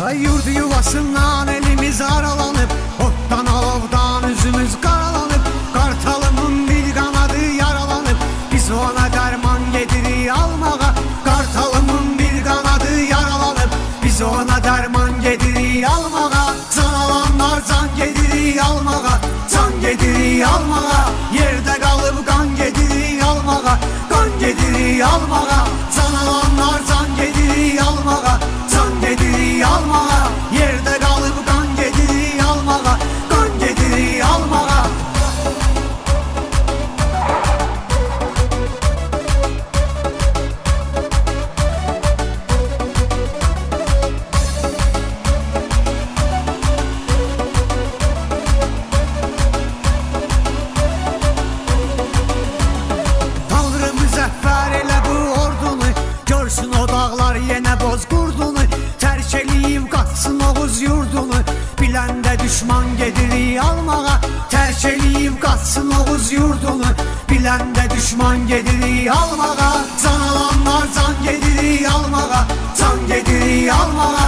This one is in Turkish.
Ay yurdu yuvasından elimiz aralanıp, ottan alovdan üzümüz karalanıp, kartalımın bir kanadı yaralanıp, biz ona derman getirir almağa. Kartalımın bir kanadı yaralanıp, biz ona derman getirir almağa. Can alanlar can getirir almağa, can getirir almağa. Yerde kalıp kan getirir almağa, kan getirir almağa. Can alanlar can getirir almağa, can getirir almağa. Yerde kalıp kan getirir almağa, kan getirir almağa. Tanrı müzəffər elə bu ordunu, görsün o dağlar yenə boz qurdunu. Tərk eləyib qaçsın Oğuz yurdunu, biləndə düşman gedirik almağa. Tərk eləyib qaçsın Oğuz yurdunu, biləndə düşman gedirik almağa. Can alanlar can gedirik almağa, can gedirik almağa.